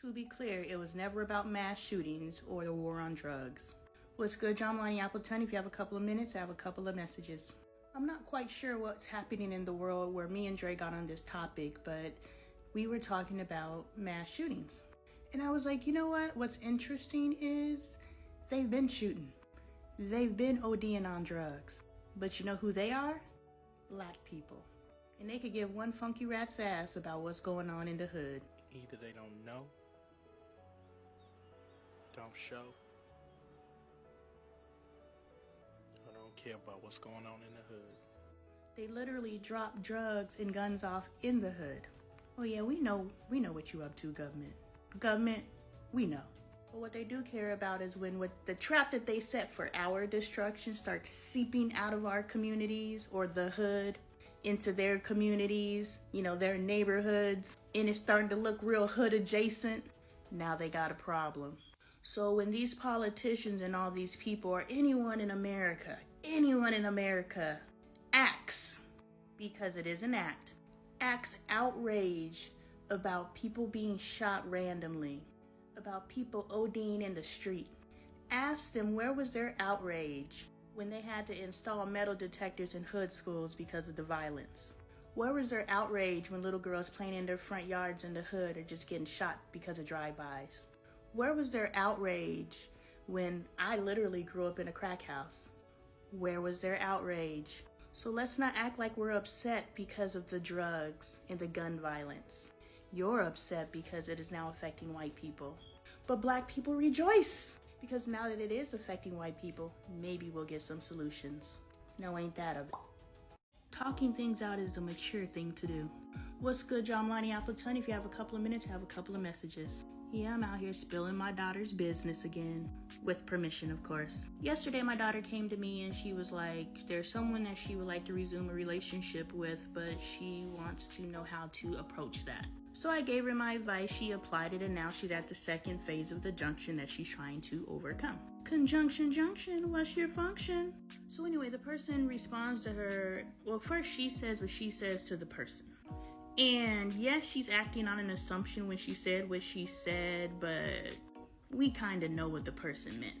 To be clear, it was never about mass shootings or the war on drugs. What's good, John Lonnie Appleton? If you have a couple of minutes, I have a couple of messages. I'm not quite sure what's happening in the world where me and Dre got on this topic, but we were talking about mass shootings. And I was like, you know what? What's interesting is they've been shooting. They've been ODing on drugs. But you know who they are? Black people. And they could give one funky rat's ass about what's going on in the hood. Either they don't know, don't show, or don't care about what's going on in the hood. They literally drop drugs and guns off in the hood. Oh yeah, we know what you up to, government. Government, we know. But what they do care about is when the trap that they set for our destruction starts seeping out of our communities or the hood into their communities, their neighborhoods, and it's starting to look real hood adjacent. Now they got a problem. So when these politicians and all these people or anyone in America acts, because it is an act, acts outrage about people being shot randomly, about people ODing in the street, ask them where was their outrage when they had to install metal detectors in hood schools because of the violence? Where was their outrage when little girls playing in their front yards in the hood are just getting shot because of drive-bys? Where was their outrage when I literally grew up in a crack house? Where was their outrage? So let's not act like we're upset because of the drugs and the gun violence. You're upset because it is now affecting white people. But black people rejoice because now that it is affecting white people, maybe we'll get some solutions. Now ain't that a... Talking things out is the mature thing to do. What's good, John Lonnie Appleton? If you have a couple of minutes, I have a couple of messages. Yeah, I'm out here spilling my daughter's business again. With permission, of course. Yesterday, my daughter came to me and she was like, there's someone that she would like to resume a relationship with, but she wants to know how to approach that. So I gave her my advice, she applied it, and now she's at the second phase of the junction that she's trying to overcome. Conjunction junction, what's your function? So anyway, the person responds to her, well, first she says what she says to the person. And yes, she's acting on an assumption when she said what she said, but we kind of know what the person meant.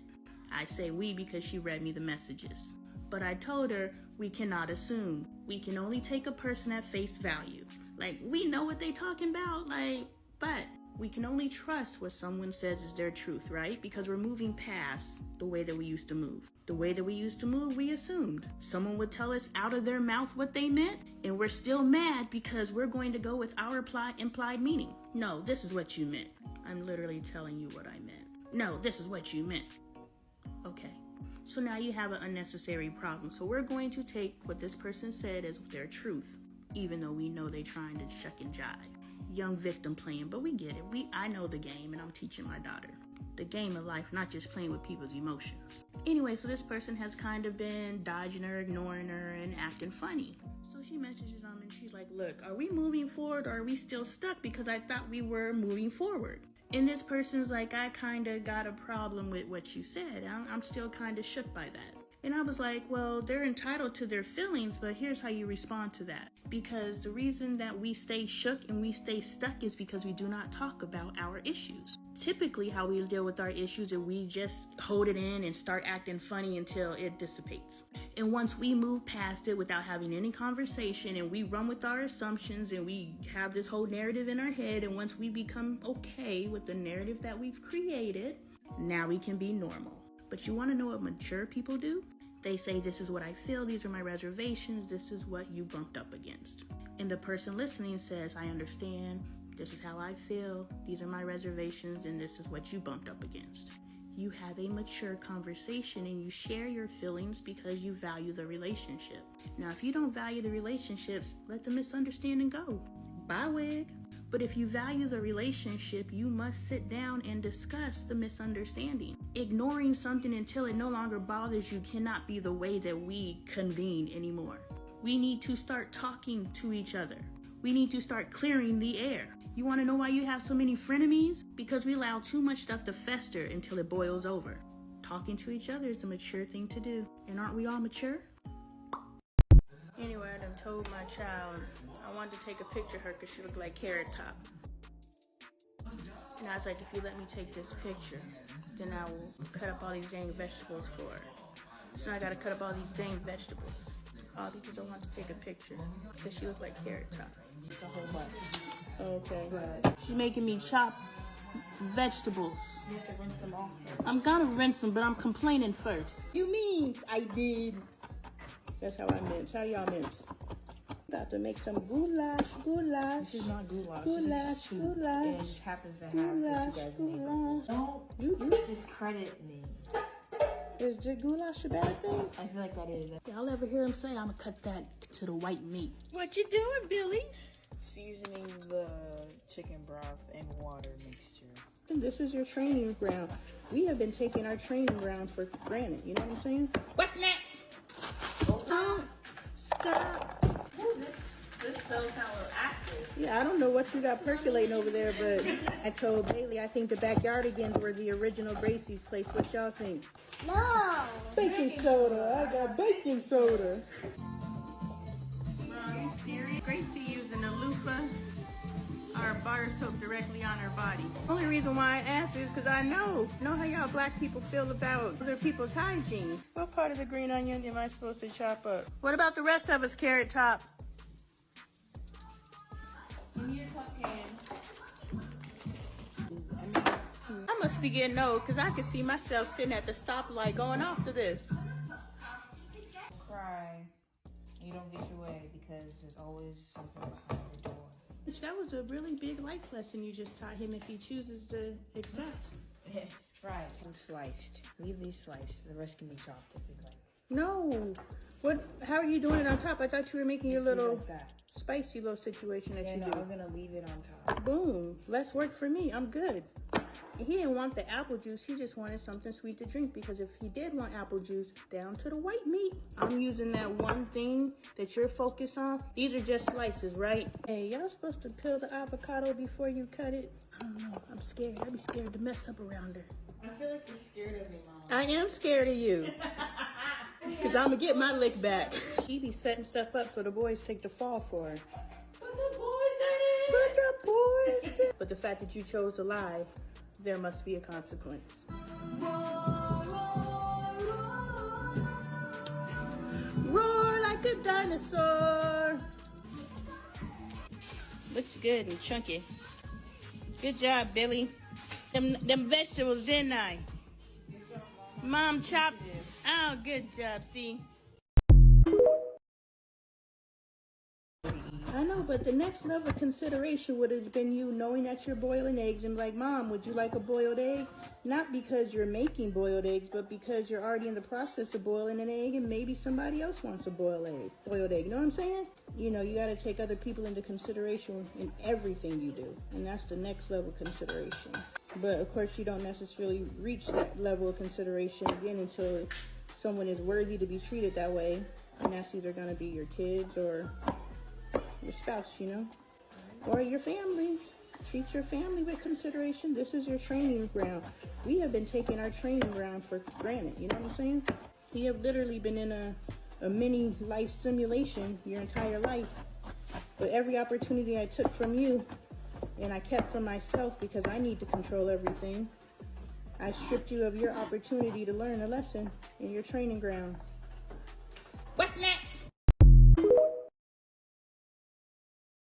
I say we because she read me the messages. But I told her we cannot assume. We can only take a person at face value. Like, we know what they talking about, but we can only trust what someone says is their truth, right? Because we're moving past the way that we used to move. The way that we used to move, we assumed. Someone would tell us out of their mouth what they meant, and we're still mad because we're going to go with our implied meaning. No, this is what you meant. I'm literally telling you what I meant. No, this is what you meant. Okay. So now you have an unnecessary problem. So we're going to take what this person said as their truth, even though we know they're trying to shuck and jive. Young victim playing, but we get it. I know the game, and I'm teaching my daughter the game of life, not just playing with people's emotions. Anyway, so this person has kind of been dodging her, ignoring her, and acting funny. So she messages them, and she's like, look, are we moving forward, or are we still stuck? Because I thought we were moving forward. And this person's like, I kind of got a problem with what you said. I'm still kind of shook by that. And I was like, well, they're entitled to their feelings, but here's how you respond to that. Because the reason that we stay shook and we stay stuck is because we do not talk about our issues. Typically, how we deal with our issues is we just hold it in and start acting funny until it dissipates. And once we move past it without having any conversation and we run with our assumptions and we have this whole narrative in our head, and once we become okay with the narrative that we've created, now we can be normal. But you want to know what mature people do? They say, this is what I feel, these are my reservations, this is what you bumped up against. And the person listening says, I understand, this is how I feel, these are my reservations, and this is what you bumped up against. You have a mature conversation and you share your feelings because you value the relationship. Now, if you don't value the relationships, let the misunderstanding go. Bye, wig. But if you value the relationship, you must sit down and discuss the misunderstanding. Ignoring something until it no longer bothers you cannot be the way that we convene anymore. We need to start talking to each other. We need to start clearing the air. You want to know why you have so many frenemies? Because we allow too much stuff to fester until it boils over. Talking to each other is the mature thing to do. And aren't we all mature? Anyway, I done told my child I wanted to take a picture of her because she looked like Carrot Top. And I was like, if you let me take this picture, then I will cut up all these dang vegetables for her. So I gotta cut up all these dang vegetables. All because I want to take a picture. Because she looked like Carrot Top. It's a whole bunch. Okay. Right. She's making me chop vegetables. You have to rinse them off first. I'm gonna rinse them, but I'm complaining first. You mean I did. That's how I mince. How do y'all mince? About to make some goulash. This is not goulash. Goulash. This is soup. And it just happens to have what you guys make. Don't discredit me. Is the goulash a bad thing? I feel like that is. Y'all ever hear him say, I'm gonna cut that to the white meat? What you doing, Billy? Seasoning the chicken broth and water mixture. And this is your training ground. We have been taking our training ground for granted. You know what I'm saying? What's next? Stop. Ooh, this shows how we're active. Yeah, I don't know what you got percolating over there, but I told Bailey I think the Backyardigans were the original Gracie's place. What y'all think? No. Baking soda. I got baking soda. Are you serious? Gracie using a loofah or bar soap directly on her body. Only reason why I asked is because I know how y'all black people feel about other people's hygiene. What part of the green onion am I supposed to chop up? What about the rest of us, Carrot Top? I must be getting old because I can see myself sitting at the stoplight going off to this. Cry. You don't get your way because there's always something behind the door. That was a really big life lesson you just taught him if he chooses to accept. Right. And sliced. Leave these sliced. The rest can be chopped if you'd like. No. What? How are you doing it on top? I thought you were making your Just leave it little like that. spicy little situation that you No, do. I was gonna leave it on top. Boom. Let's work for me. I'm good. He didn't want the apple juice. He just wanted something sweet to drink because if he did want apple juice, down to the white meat. I'm using that one thing that you're focused on. These are just slices, right? Hey, y'all supposed to peel the avocado before you cut it? I don't know. I'm scared. I'd be scared to mess up around her. I feel like you're scared of me, Mom. I am scared of you. Because I'm going to get my lick back. He be setting stuff up so the boys take the fall for her. But the boys did it! But the fact that you chose to lie, there must be a consequence. Roar like a dinosaur. Looks good and chunky. Good job, Billy. Them vegetables, didn't I? Mom chopped. Oh, good job, see? I know, but the next level of consideration would have been you knowing that you're boiling eggs and like, Mom, would you like a boiled egg? Not because you're making boiled eggs, but because you're already in the process of boiling an egg and maybe somebody else wants a boiled egg. You know what I'm saying? You know, you got to take other people into consideration in everything you do. And that's the next level of consideration. But of course, you don't necessarily reach that level of consideration again until someone is worthy to be treated that way. And that's either going to be your kids or your spouse, you know, or your family. Treat your family with consideration. This is your training ground. We have been taking our training ground for granted. You know what I'm saying? You have literally been in a mini life simulation your entire life. But every opportunity I took from you and I kept from myself because I need to control everything, I stripped you of your opportunity to learn a lesson in your training ground. What's next?